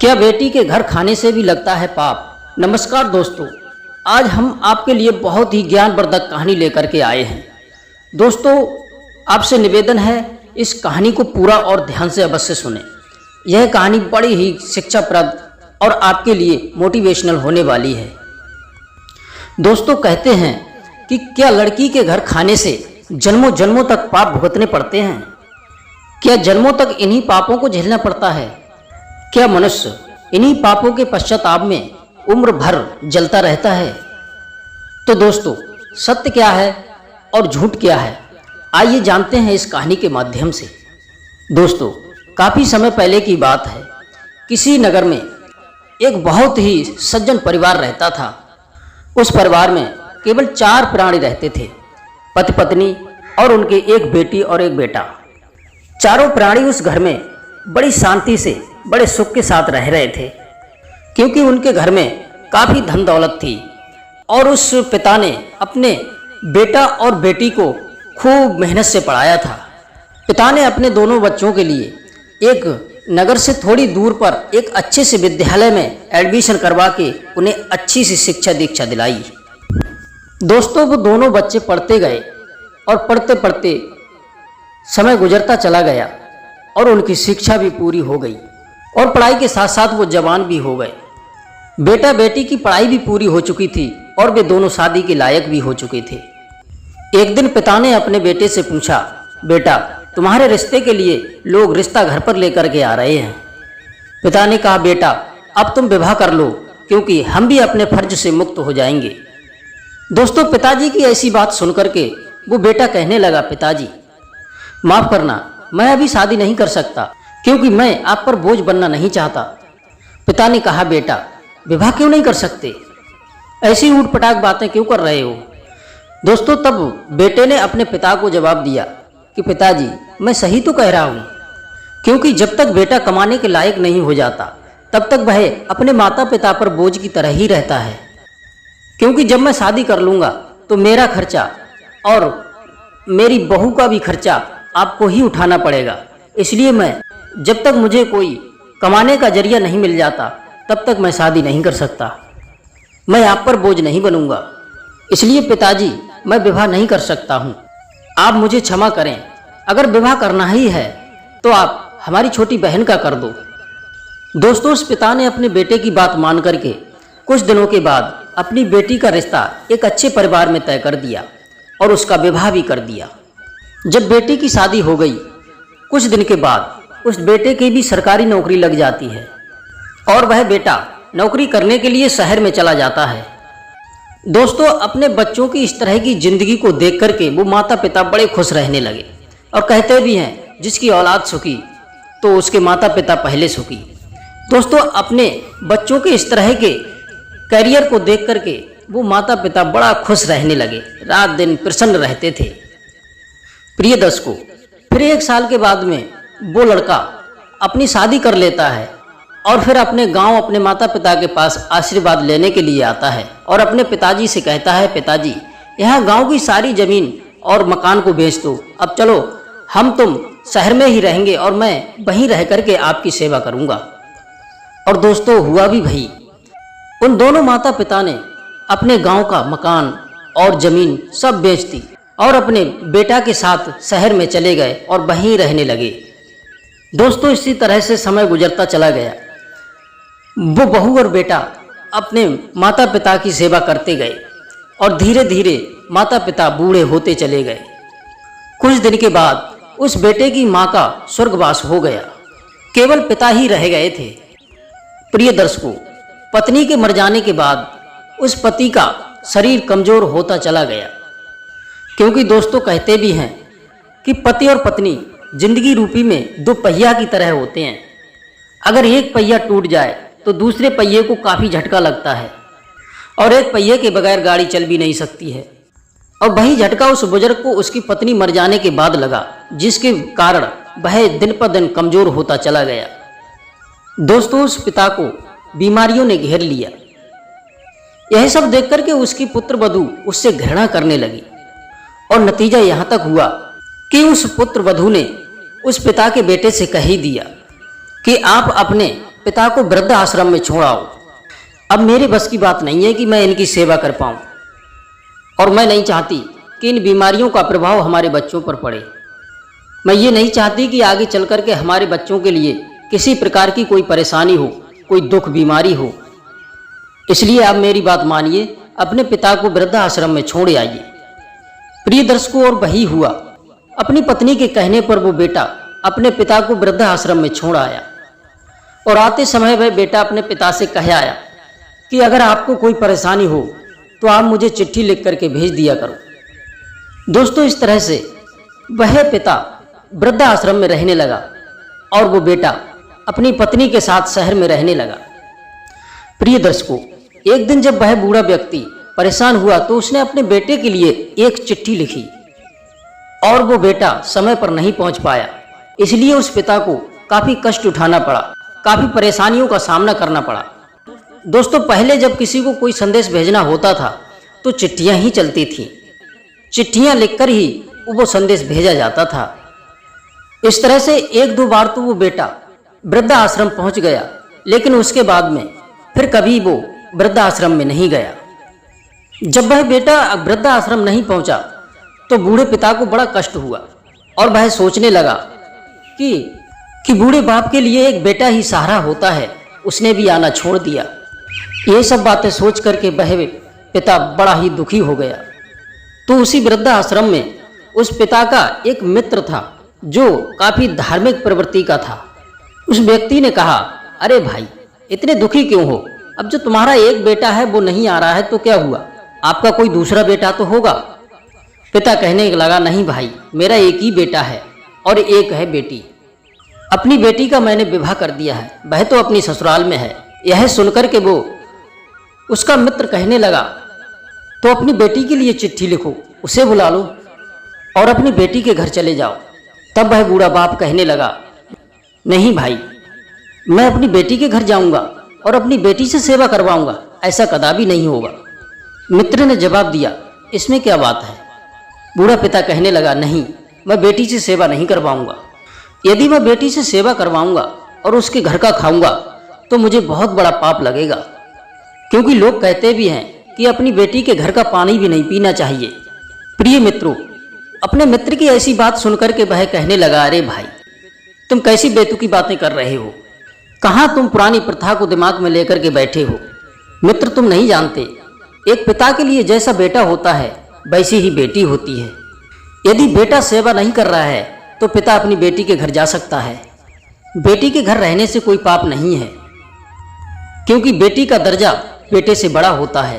क्या बेटी के घर खाने से भी लगता है पाप। नमस्कार दोस्तों, आज हम आपके लिए बहुत ही ज्ञानवर्धक कहानी लेकर के आए हैं। दोस्तों, आपसे निवेदन है इस कहानी को पूरा और ध्यान से अवश्य सुनें। यह कहानी बड़ी ही शिक्षाप्रद और आपके लिए मोटिवेशनल होने वाली है। दोस्तों, कहते हैं कि क्या लड़की के घर खाने से जन्मों जन्मों तक पाप भुगतने पड़ते हैं? क्या जन्मों तक इन्हीं पापों को झेलना पड़ता है? क्या मनुष्य इन्हीं पापों के पश्चाताप में उम्र भर जलता रहता है? तो दोस्तों, सत्य क्या है और झूठ क्या है, आइए जानते हैं इस कहानी के माध्यम से। दोस्तों, काफी समय पहले की बात है। किसी नगर में एक बहुत ही सज्जन परिवार रहता था। उस परिवार में केवल 4 प्राणी रहते थे, पति पत्नी और उनके एक बेटी और एक बेटा। चारों प्राणी उस घर में बड़ी शांति से, बड़े सुख के साथ रह रहे थे, क्योंकि उनके घर में काफी धन दौलत थी और उस पिता ने अपने बेटा और बेटी को खूब मेहनत से पढ़ाया था। पिता ने अपने दोनों बच्चों के लिए एक नगर से थोड़ी दूर पर एक अच्छे से विद्यालय में एडमिशन करवा के उन्हें अच्छी सी शिक्षा दीक्षा दिलाई। दोस्तों, वो दोनों बच्चे पढ़ते गए और पढ़ते पढ़ते समय गुजरता चला गया और उनकी शिक्षा भी पूरी हो गई और पढ़ाई के साथ साथ वो जवान भी हो गए। बेटा बेटी की पढ़ाई भी पूरी हो चुकी थी और वे दोनों शादी के लायक भी हो चुके थे। एक दिन पिता ने अपने बेटे से पूछा, बेटा, तुम्हारे रिश्ते के लिए लोग रिश्ता घर पर लेकर के आ रहे हैं। पिता ने कहा, बेटा, अब तुम विवाह कर लो, क्योंकि हम भी अपने फर्ज से मुक्त हो जाएंगे। दोस्तों, पिताजी की ऐसी बात सुनकर के वो बेटा कहने लगा, पिताजी माफ करना, मैं अभी शादी नहीं कर सकता, क्योंकि मैं आप पर बोझ बनना नहीं चाहता। पिता ने कहा, बेटा, विवाह क्यों नहीं कर सकते? ऐसी ऊटपटांग बातें क्यों कर रहे हो? दोस्तों, तब बेटे ने अपने पिता को जवाब दिया कि पिताजी, मैं सही तो कह रहा हूँ, क्योंकि जब तक बेटा कमाने के लायक नहीं हो जाता तब तक वह अपने माता पिता पर बोझ की तरह ही रहता है। क्योंकि जब मैं शादी कर लूँगा तो मेरा खर्चा और मेरी बहू का भी खर्चा आपको ही उठाना पड़ेगा। इसलिए मैं जब तक मुझे कोई कमाने का जरिया नहीं मिल जाता तब तक मैं शादी नहीं कर सकता। मैं आप पर बोझ नहीं बनूंगा। इसलिए पिताजी, मैं विवाह नहीं कर सकता हूँ। आप मुझे क्षमा करें। अगर विवाह करना ही है तो आप हमारी छोटी बहन का कर दो। दोस्तों, उस पिता ने अपने बेटे की बात मान करके कुछ दिनों के बाद अपनी बेटी का रिश्ता एक अच्छे परिवार में तय कर दिया और उसका विवाह भी कर दिया। जब बेटी की शादी हो गई, कुछ दिन के बाद उस बेटे की भी सरकारी नौकरी लग जाती है और वह बेटा नौकरी करने के लिए शहर में चला जाता है। दोस्तों, अपने बच्चों की इस तरह की जिंदगी को देख करके वो माता पिता बड़े खुश रहने लगे और कहते भी हैं, जिसकी औलाद सुखी तो उसके माता पिता पहले सुखी। दोस्तों, अपने बच्चों के इस तरह के करियर को देख करके वो माता पिता बड़ा खुश रहने लगे, रात दिन प्रसन्न रहते थे। प्रिय दर्शकों, फिर 1 साल के बाद में वो लड़का अपनी शादी कर लेता है और फिर अपने गांव अपने माता पिता के पास आशीर्वाद लेने के लिए आता है और अपने पिताजी से कहता है, पिताजी, यहाँ गांव की सारी जमीन और मकान को बेच दो। अब चलो, हम तुम शहर में ही रहेंगे और मैं वहीं रह करके आपकी सेवा करूँगा। और दोस्तों, हुआ भी वही। उन दोनों माता पिता ने अपने गांव का मकान और जमीन सब बेच दी और अपने बेटा के साथ शहर में चले गए और वहीं रहने लगे। दोस्तों, इसी तरह से समय गुजरता चला गया। वो बहू और बेटा अपने माता पिता की सेवा करते गए और धीरे धीरे माता पिता बूढ़े होते चले गए। कुछ दिन के बाद उस बेटे की माँ का स्वर्गवास हो गया, केवल पिता ही रह गए थे। प्रिय दर्शकों, पत्नी के मर जाने के बाद उस पति का शरीर कमजोर होता चला गया, क्योंकि दोस्तों कहते भी हैं कि पति और पत्नी जिंदगी रूपी में 2 पहिया की तरह होते हैं। अगर एक पहिया टूट जाए तो दूसरे पहिए को काफ़ी झटका लगता है और एक पहिए के बगैर गाड़ी चल भी नहीं सकती है। और वही झटका उस बुजुर्ग को उसकी पत्नी मर जाने के बाद लगा, जिसके कारण वह दिन पर दिन कमजोर होता चला गया। दोस्तों, उस पिता को बीमारियों ने घेर लिया। यह सब देख करके उसकी पुत्र वधू उससे घृणा करने लगी और नतीजा यहाँ तक हुआ कि उस पुत्र वधू ने उस पिता के बेटे से कह ही दिया कि आप अपने पिता को वृद्ध आश्रम में छोड़ आओ। अब मेरे बस की बात नहीं है कि मैं इनकी सेवा कर पाऊँ, और मैं नहीं चाहती कि इन बीमारियों का प्रभाव हमारे बच्चों पर पड़े। मैं ये नहीं चाहती कि आगे चल कर के हमारे बच्चों के लिए किसी प्रकार की कोई परेशानी हो, कोई दुख बीमारी हो। इसलिए आप मेरी बात मानिए, अपने पिता को वृद्ध आश्रम में छोड़ आइए। प्रिय दर्शकों, और वही हुआ। अपनी पत्नी के कहने पर वो बेटा अपने पिता को वृद्ध आश्रम में छोड़ आया, और आते समय वह बेटा अपने पिता से कह आया कि अगर आपको कोई परेशानी हो तो आप मुझे चिट्ठी लिख करके भेज दिया करो। दोस्तों, इस तरह से वह पिता वृद्ध आश्रम में रहने लगा और वो बेटा अपनी पत्नी के साथ शहर में रहने लगा। प्रिय दर्शकों, एक दिन जब वह बूढ़ा व्यक्ति परेशान हुआ तो उसने अपने बेटे के लिए एक चिट्ठी लिखी, और वो बेटा समय पर नहीं पहुंच पाया। इसलिए उस पिता को काफी कष्ट उठाना पड़ा, काफी परेशानियों का सामना करना पड़ा। दोस्तों, पहले जब किसी को कोई संदेश भेजना होता था तो चिट्ठियां ही चलती थी। चिट्ठियां लिखकर ही वो संदेश भेजा जाता था। इस तरह से एक दो बार तो वो बेटा वृद्ध आश्रम पहुंच गया, लेकिन उसके बाद में फिर कभी वो वृद्ध आश्रम में नहीं गया। जब वह बेटा वृद्ध आश्रम नहीं पहुंचा तो बूढ़े पिता को बड़ा कष्ट हुआ, और वह सोचने लगा कि बूढ़े बाप के लिए एक बेटा ही सहारा होता है, उसने भी आना छोड़ दिया। ये सब बातें सोच करके वह पिता बड़ा ही दुखी हो गया। तो उसी वृद्ध आश्रम में उस पिता का एक मित्र था जो काफी धार्मिक प्रवृत्ति का था। उस व्यक्ति ने कहा, अरे भाई, इतने दुखी क्यों हो? अब जो तुम्हारा एक बेटा है वो नहीं आ रहा है तो क्या हुआ, आपका कोई दूसरा बेटा तो होगा। पिता कहने लगा, नहीं भाई, मेरा एक ही बेटा है और एक है बेटी। अपनी बेटी का मैंने विवाह कर दिया है, वह तो अपनी ससुराल में है। यह सुनकर के वो उसका मित्र कहने लगा, तो अपनी बेटी के लिए चिट्ठी लिखो, उसे बुला लो और अपनी बेटी के घर चले जाओ। तब वह बूढ़ा बाप कहने लगा, नहीं भाई, मैं अपनी बेटी के घर जाऊंगा और अपनी बेटी से सेवा करवाऊंगा, ऐसा कदापि नहीं होगा। मित्र ने जवाब दिया, इसमें क्या बात है? बूढ़ा पिता कहने लगा, नहीं, मैं बेटी से सेवा नहीं करवाऊंगा। यदि मैं बेटी से सेवा करवाऊंगा और उसके घर का खाऊंगा तो मुझे बहुत बड़ा पाप लगेगा, क्योंकि लोग कहते भी हैं कि अपनी बेटी के घर का पानी भी नहीं पीना चाहिए। प्रिय मित्रों, अपने मित्र की ऐसी बात सुनकर के वह कहने लगा, अरे भाई, तुम कैसी बेतुकी बातें कर रहे हो? कहाँ तुम पुरानी प्रथा को दिमाग में लेकर के बैठे हो? मित्र, तुम नहीं जानते, एक पिता के लिए जैसा बेटा होता है वैसी ही बेटी होती है। यदि बेटा सेवा नहीं कर रहा है तो पिता अपनी बेटी के घर जा सकता है। बेटी के घर रहने से कोई पाप नहीं है, क्योंकि बेटी का दर्जा बेटे से बड़ा होता है।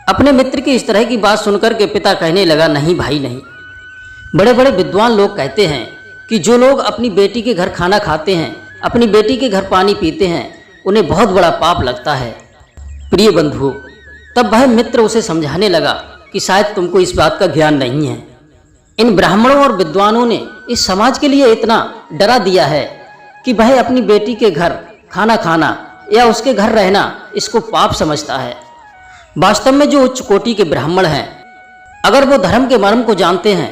अपने मित्र की इस तरह की बात सुनकर के पिता कहने लगा, नहीं भाई नहीं, बड़े बड़े विद्वान लोग कहते हैं कि जो लोग अपनी बेटी के घर खाना खाते हैं, अपनी बेटी के घर पानी पीते हैं, उन्हें बहुत बड़ा पाप लगता है। प्रिय बंधुओं, तब वह मित्र उसे समझाने लगा कि शायद तुमको इस बात का ज्ञान नहीं है। इन ब्राह्मणों और विद्वानों ने इस समाज के लिए इतना डरा दिया है कि वह अपनी बेटी के घर खाना खाना या उसके घर रहना इसको पाप समझता है। वास्तव में जो उच्च कोटि के ब्राह्मण हैं, अगर वो धर्म के मर्म को जानते हैं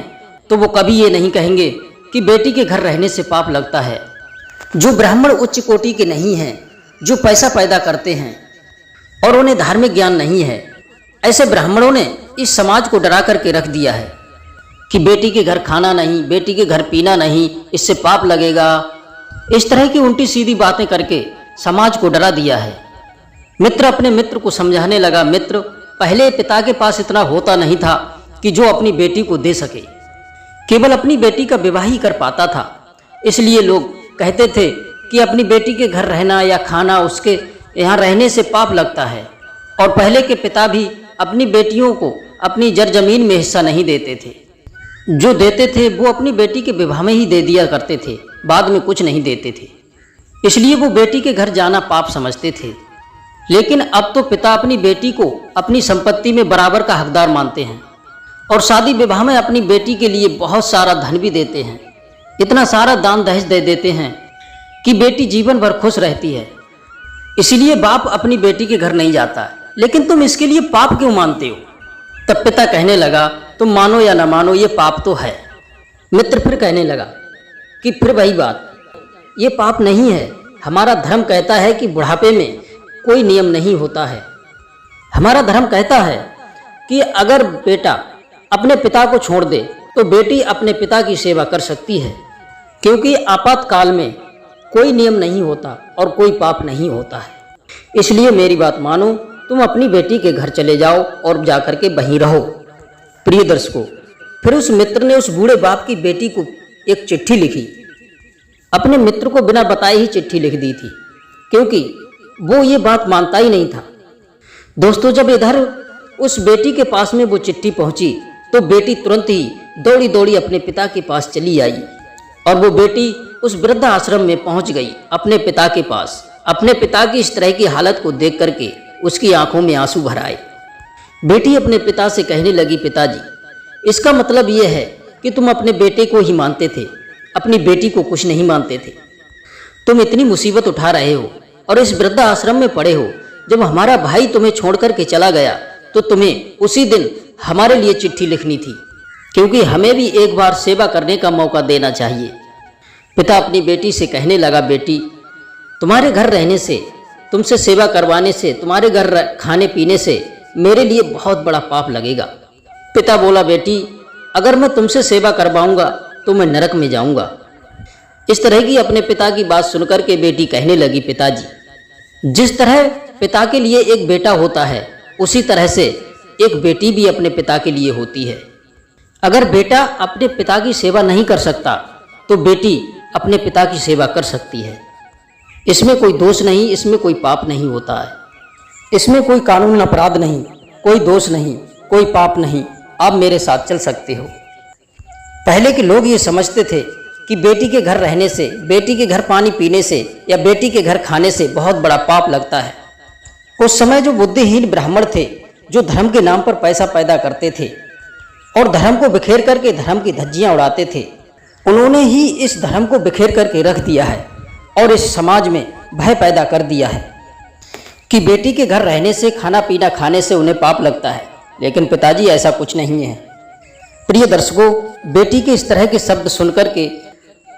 तो वो कभी ये नहीं कहेंगे कि बेटी के घर रहने से पाप लगता है। जो ब्राह्मण उच्च कोटि के नहीं हैं, जो पैसा पैदा करते हैं और उन्हें धार्मिक ज्ञान नहीं है, ऐसे ब्राह्मणों ने इस समाज को डरा करके रख दिया है कि बेटी के घर खाना नहीं, बेटी के घर पीना नहीं, इससे पाप लगेगा। इस तरह की उल्टी सीधी बातें करके समाज को डरा दिया है। मित्र अपने मित्र को समझाने लगा, मित्र, पहले पिता के पास इतना होता नहीं था कि जो अपनी बेटी को दे सके, केवल अपनी बेटी का विवाह ही कर पाता था। इसलिए लोग कहते थे कि अपनी बेटी के घर रहना या खाना उसके यहाँ रहने से पाप लगता है। और पहले के पिता भी अपनी बेटियों को अपनी जरजमीन में हिस्सा नहीं देते थे, जो देते थे वो अपनी बेटी के विवाह में ही दे दिया करते थे, बाद में कुछ नहीं देते थे। इसलिए वो बेटी के घर जाना पाप समझते थे। लेकिन अब तो पिता अपनी बेटी को अपनी संपत्ति में बराबर का हकदार मानते हैं और शादी विवाह में अपनी बेटी के लिए बहुत सारा धन भी देते हैं। इतना सारा दान दहेज दे देते हैं कि बेटी जीवन भर खुश रहती है। इसलिए बाप अपनी बेटी के घर नहीं जाता। लेकिन तुम इसके लिए पाप क्यों मानते हो? तब पिता कहने लगा, तुम मानो या ना मानो, ये पाप तो है। मित्र फिर कहने लगा कि फिर वही बात, ये पाप नहीं है, हमारा धर्म कहता है कि बुढ़ापे में कोई नियम नहीं होता है। हमारा धर्म कहता है कि अगर बेटा अपने पिता को छोड़ दे तो बेटी अपने पिता की सेवा कर सकती है, क्योंकि आपातकाल में कोई नियम नहीं होता और कोई पाप नहीं होता है। इसलिए मेरी बात मानो, तुम अपनी बेटी के घर चले जाओ और जाकर के वहीं रहो। प्रिय दर्शकों, फिर उस मित्र ने उस बूढ़े बाप की बेटी को एक चिट्ठी लिखी। अपने मित्र को बिना बताए ही चिट्ठी लिख दी थी, क्योंकि वो ये बात मानता ही नहीं था। दोस्तों, जब इधर उस बेटी के पास में वो चिट्ठी पहुंची तो बेटी तुरंत ही दौड़ी दौड़ी अपने पिता के पास चली आई और वो बेटी उस वृद्ध आश्रम में पहुंच गई अपने पिता के पास। अपने पिता की इस तरह की हालत को देख करके उसकी आंखों में आंसू भर आए। बेटी अपने पिता से कहने लगी, पिताजी, इसका मतलब ये है कि तुम अपने बेटे को ही मानते थे, अपनी बेटी को कुछ नहीं मानते थे। तुम इतनी मुसीबत उठा रहे हो और इस वृद्ध आश्रम में पड़े हो। जब हमारा भाई तुम्हें छोड़ करके चला गया तो तुम्हें उसी दिन हमारे लिए चिट्ठी लिखनी थी, क्योंकि हमें भी एक बार सेवा करने का मौका देना चाहिए। पिता अपनी बेटी से कहने लगा, बेटी, तुम्हारे घर रहने से, तुमसे सेवा करवाने से, तुम्हारे घर खाने पीने से मेरे लिए बहुत बड़ा पाप लगेगा। पिता बोला, बेटी, अगर मैं तुमसे सेवा करवाऊंगा तो मैं नरक में जाऊंगा। इस तरह की अपने पिता की बात सुनकर के बेटी कहने लगी, पिताजी, जिस तरह पिता के लिए एक बेटा होता है उसी तरह से एक बेटी भी अपने पिता के लिए होती है। अगर बेटा अपने पिता की सेवा नहीं कर सकता तो बेटी अपने पिता की सेवा कर सकती है। इसमें कोई दोष नहीं, इसमें कोई पाप नहीं होता है, इसमें कोई कानून अपराध नहीं, कोई दोष नहीं, कोई पाप नहीं। आप मेरे साथ चल सकते हो। पहले के लोग ये समझते थे कि बेटी के घर रहने से, बेटी के घर पानी पीने से या बेटी के घर खाने से बहुत बड़ा पाप लगता है। उस समय जो बुद्धिहीन ब्राह्मण थे, जो धर्म के नाम पर पैसा पैदा करते थे और धर्म को बिखेर करके धर्म की धज्जियां उड़ाते थे, उन्होंने ही इस धर्म को बिखेर करके रख दिया है और इस समाज में भय पैदा कर दिया है कि बेटी के घर रहने से, खाना पीना खाने से उन्हें पाप लगता है। लेकिन पिताजी, ऐसा कुछ नहीं है। प्रिय दर्शकों, बेटी के इस तरह के शब्द सुनकर के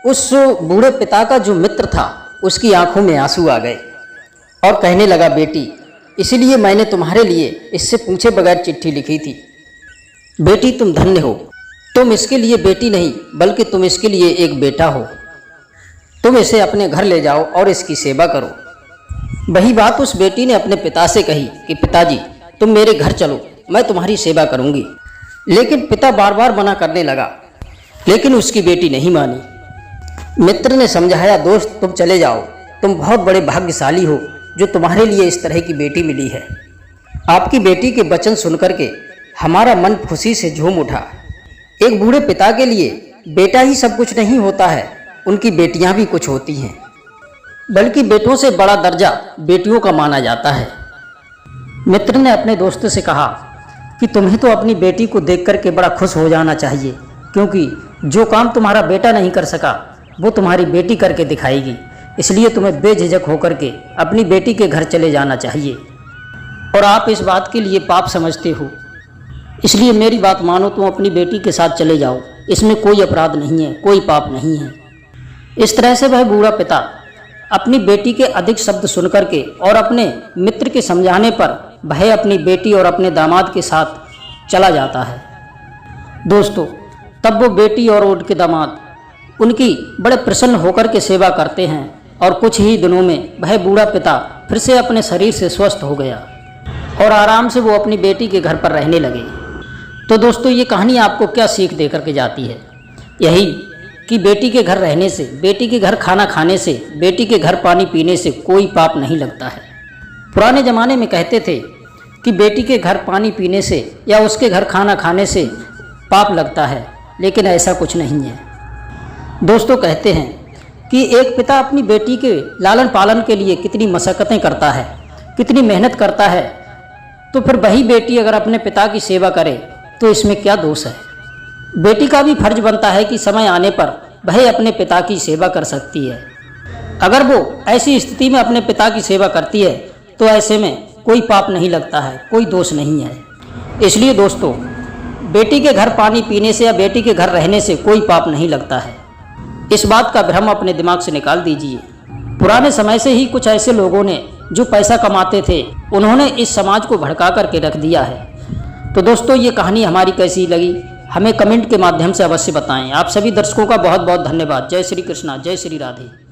उस बूढ़े पिता का जो मित्र था उसकी आंखों में आंसू आ गए और कहने लगा, बेटी, इसलिए मैंने तुम्हारे लिए इससे पूछे बगैर चिट्ठी लिखी थी। बेटी, तुम धन्य हो। तुम इसके लिए बेटी नहीं बल्कि तुम इसके लिए एक बेटा हो। तुम इसे अपने घर ले जाओ और इसकी सेवा करो। वही बात उस बेटी ने अपने पिता से कही कि पिताजी, तुम मेरे घर चलो, मैं तुम्हारी सेवा करूंगी। लेकिन पिता बार बार मना करने लगा, लेकिन उसकी बेटी नहीं मानी। मित्र ने समझाया, दोस्त, तुम चले जाओ, तुम बहुत बड़े भाग्यशाली हो जो तुम्हारे लिए इस तरह की बेटी मिली है। आपकी बेटी के वचन सुनकर के हमारा मन खुशी से झूम उठा। एक बूढ़े पिता के लिए बेटा ही सब कुछ नहीं होता है, उनकी बेटियां भी कुछ होती हैं, बल्कि बेटों से बड़ा दर्जा बेटियों का माना जाता है। मित्र ने अपने दोस्त से कहा कि तुम्हें तो अपनी बेटी को देख करके बड़ा खुश हो जाना चाहिए, क्योंकि जो काम तुम्हारा बेटा नहीं कर सका वो तुम्हारी बेटी करके दिखाएगी। इसलिए तुम्हें बेझिझक होकर के अपनी बेटी के घर चले जाना चाहिए। और आप इस बात के लिए पाप समझते हो, इसलिए मेरी बात मानो, तुम अपनी बेटी के साथ चले जाओ। इसमें कोई अपराध नहीं है, कोई पाप नहीं है। इस तरह से वह बूढ़ा पिता अपनी बेटी के अधिक शब्द सुनकर के और अपने मित्र के समझाने पर वह अपनी बेटी और अपने दामाद के साथ चला जाता है। दोस्तों, तब वो बेटी और उनके दामाद उनकी बड़े प्रसन्न होकर के सेवा करते हैं और कुछ ही दिनों में वह बूढ़ा पिता फिर से अपने शरीर से स्वस्थ हो गया और आराम से वो अपनी बेटी के घर पर रहने लगे। तो दोस्तों, ये कहानी आपको क्या सीख दे करके जाती है? यही कि बेटी के घर रहने से, बेटी के घर खाना खाने से, बेटी के घर पानी पीने से कोई पाप नहीं लगता है। पुराने ज़माने में कहते थे कि बेटी के घर पानी पीने से या उसके घर खाना खाने से पाप लगता है, लेकिन ऐसा कुछ नहीं है। दोस्तों, कहते हैं कि एक पिता अपनी बेटी के लालन पालन के लिए कितनी मशक्क़तें करता है, कितनी मेहनत करता है, तो फिर वही बेटी अगर अपने पिता की सेवा करे तो इसमें क्या दोष है? बेटी का भी फर्ज बनता है कि समय आने पर वह अपने पिता की सेवा कर सकती है। अगर वो ऐसी स्थिति में अपने पिता की सेवा करती है तो ऐसे में कोई पाप नहीं लगता है, कोई दोष नहीं है। इसलिए दोस्तों, बेटी के घर पानी पीने से या बेटी के घर रहने से कोई पाप नहीं लगता है। इस बात का भ्रम अपने दिमाग से निकाल दीजिए। पुराने समय से ही कुछ ऐसे लोगों ने जो पैसा कमाते थे, उन्होंने इस समाज को भड़का करके रख दिया है। तो दोस्तों, ये कहानी हमारी कैसी लगी हमें कमेंट के माध्यम से अवश्य बताएं। आप सभी दर्शकों का बहुत बहुत धन्यवाद। जय श्री कृष्णा, जय श्री राधे।